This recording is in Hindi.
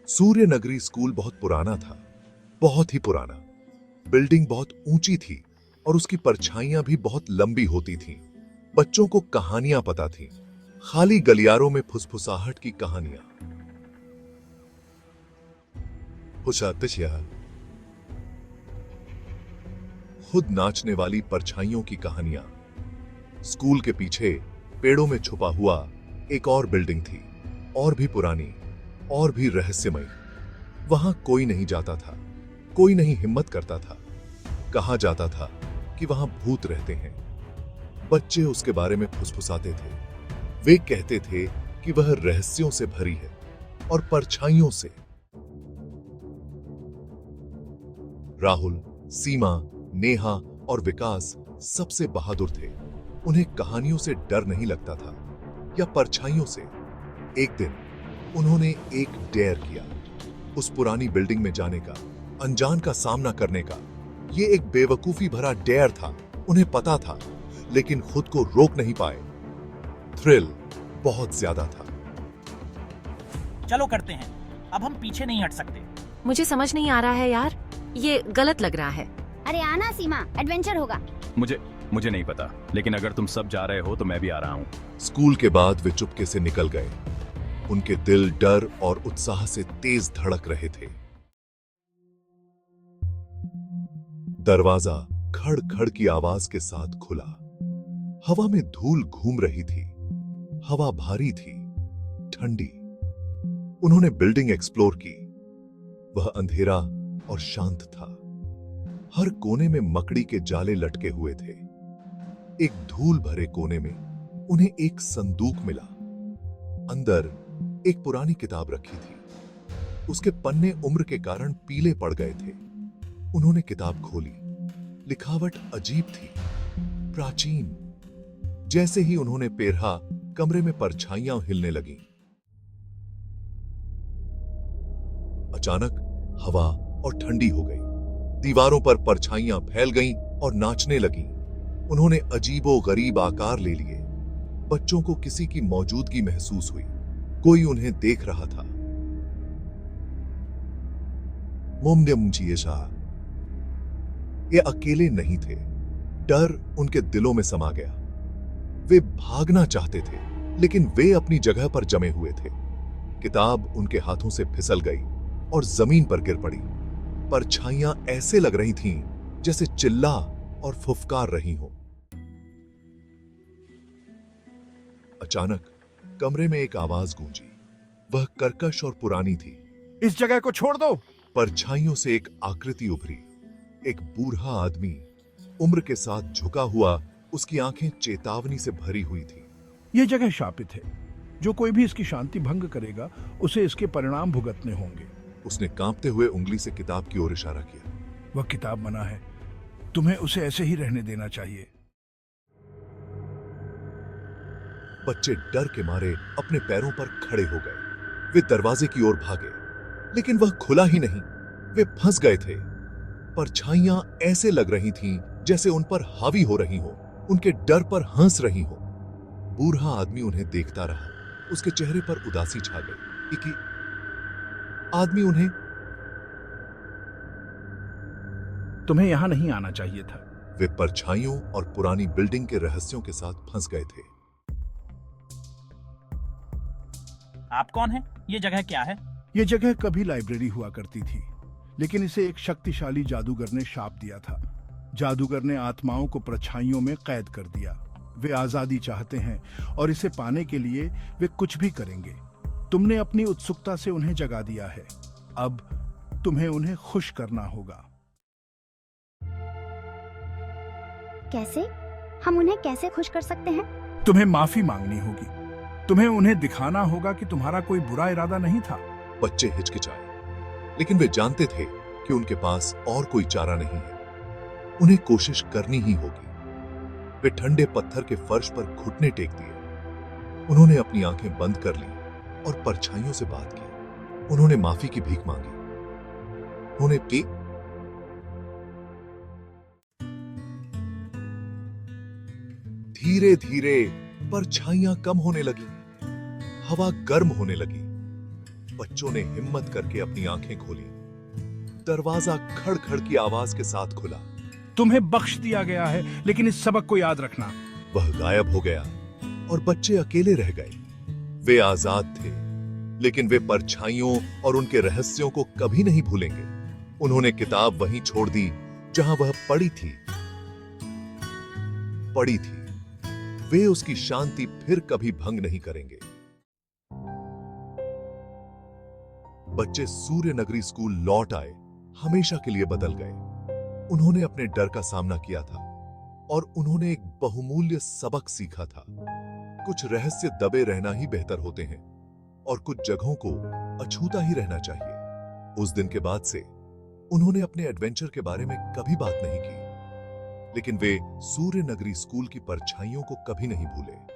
सूर्य नगरी स्कूल बहुत पुराना था, बहुत ही पुराना। बिल्डिंग बहुत ऊंची थी और उसकी परछाइयां भी बहुत लंबी होती थीं। बच्चों को कहानियां पता थीं, खाली गलियारों में फुसफुसाहट की कहानियां। खुद नाचने वाली परछाइयों की कहानियां। स्कूल के पीछे पेड़ों में छुपा हुआ एक और बिल्डिंग थी, और भी पुरानी, और भी रहस्यमयी। वहां कोई नहीं जाता था, कोई नहीं हिम्मत करता था। कहा जाता था कि वहां भूत रहते हैं। बच्चे उसके बारे में फुसफुसाते थे। वे कहते थे कि वह रहस्यों से भरी है और परछाइयों से। राहुल, सीमा, नेहा और विकास सबसे बहादुर थे। उन्हें कहानियों से डर नहीं लगता था, या परछाइयों से। एक दिन उन्होंने एक डेयर किया, उस पुरानी बिल्डिंग में जाने का, अनजान का सामना करने का। यह एक बेवकूफी भरा डेयर था, उन्हें पता था, लेकिन खुद को रोक नहीं पाए। थ्रिल बहुत ज्यादा था। चलो करते हैं, अब हम पीछे नहीं हट सकते। मुझे समझ नहीं आ रहा है यार, ये गलत लग रहा है। अरे आना सीमा, एडवेंचर होगा। मुझे नहीं पता, लेकिन अगर तुम सब जा रहे हो तो मैं भी आ रहा हूँ। स्कूल के बाद वे चुपके से निकल गए। उनके दिल डर और उत्साह से तेज धड़क रहे थे। दरवाजा खड़ खड़ की आवाज के साथ खुला। हवा में धूल घूम रही थी। हवा भारी थी, ठंडी। उन्होंने बिल्डिंग एक्सप्लोर की। वह अंधेरा और शांत था। हर कोने में मकड़ी के जाले लटके हुए थे। एक धूल भरे कोने में उन्हें एक संदूक मिला। अंदर एक पुरानी किताब रखी थी। उसके पन्ने उम्र के कारण पीले पड़ गए थे। उन्होंने किताब खोली। लिखावट अजीब थी, प्राचीन। जैसे ही उन्होंने पेरहा, कमरे में परछाइयां हिलने लगीं। अचानक हवा और ठंडी हो गई। दीवारों पर परछाइयां फैल गईं और नाचने लगीं। उन्होंने अजीबो गरीब आकार ले लिए। बच्चों को किसी की मौजूदगी महसूस हुई। कोई उन्हें देख रहा था। ये अकेले नहीं थे। डर उनके दिलों में समा गया। वे भागना चाहते थे, लेकिन वे अपनी जगह पर जमे हुए थे। किताब उनके हाथों से फिसल गई और जमीन पर गिर पड़ी। परछाइयां ऐसे लग रही थीं जैसे चिल्ला और फुफकार रही हों। अचानक कमरे में एक आवाज गूंजी। वह कर्कश और पुरानी थी। इस जगह को छोड़ दो। परछाइयों से एक आकृति उभरी। एक बूढ़ा आदमी, उम्र के साथ झुका हुआ। उसकी आंखें चेतावनी से भरी हुई थी। यह जगह शापित है। जो कोई भी इसकी शांति भंग करेगा, उसे इसके परिणाम भुगतने होंगे। उसने कांपते हुए उंगली से किताब की ओर इशारा किया। वह किताब मना है। तुम्हें उसे ऐसे ही रहने देना चाहिए। बच्चे डर के मारे अपने पैरों पर खड़े हो गए। वे दरवाजे की ओर भागे, लेकिन वह खुला ही नहीं। वे फंस गए थे। परछाइयां ऐसे लग रही थीं जैसे उन पर हावी हो रही हो, उनके डर पर हंस रही हो। बूढ़ा आदमी उन्हें देखता रहा। उसके चेहरे पर उदासी छा गई। कि आदमी उन्हें, तुम्हें यहां नहीं आना चाहिए था। वे परछाइयों और पुरानी बिल्डिंग के रहस्यों के साथ फंस गए थे। आप कौन हैं? ये जगह क्या है? यह जगह कभी लाइब्रेरी हुआ करती थी, लेकिन इसे एक शक्तिशाली जादूगर ने शाप दिया था। जादूगर ने आत्माओं को परछाइयों में कैद कर दिया। वे आजादी चाहते हैं और इसे पाने के लिए वे कुछ भी करेंगे। तुमने अपनी उत्सुकता से उन्हें जगा दिया है। अब तुम्हें उन्हें खुश करना होगा। कैसे? हम उन्हें कैसे खुश कर सकते हैं? तुम्हें माफी मांगनी होगी। तुम्हें उन्हें दिखाना होगा कि तुम्हारा कोई बुरा इरादा नहीं था। बच्चे हिचकिचाए, लेकिन वे जानते थे कि उनके पास और कोई चारा नहीं है। उन्हें कोशिश करनी ही होगी। वे ठंडे पत्थर के फर्श पर घुटने टेक दिए। उन्होंने अपनी आंखें बंद कर ली और परछाइयों से बात की। उन्होंने माफी की भीख मांगी। उन्होंने की। धीरे धीरे परछाइयां कम होने लगी। हवा गर्म होने लगी। बच्चों ने हिम्मत करके अपनी आंखें खोली। दरवाजा खड़खड़ की आवाज के साथ खुला। तुम्हें बख्श दिया गया है, लेकिन इस सबक को याद रखना। वह गायब हो गया और बच्चे अकेले रह गए। वे आजाद थे, लेकिन वे परछाइयों और उनके रहस्यों को कभी नहीं भूलेंगे। उन्होंने किताब वहीं छोड़ दी जहां वह पड़ी थी। वे उसकी शांति फिर कभी भंग नहीं करेंगे। बच्चे सूर्य नगरी स्कूल लौट आए, हमेशा के लिए बदल गए। उन्होंने अपने डर का सामना किया था और उन्होंने एक बहुमूल्य सबक सीखा था। कुछ रहस्य दबे रहना ही बेहतर होते हैं और कुछ जगहों को अछूता ही रहना चाहिए। उस दिन के बाद से उन्होंने अपने एडवेंचर के बारे में कभी बात नहीं की, लेकिन वे सूर्य नगरी स्कूल की परछाइयों को कभी नहीं भूले।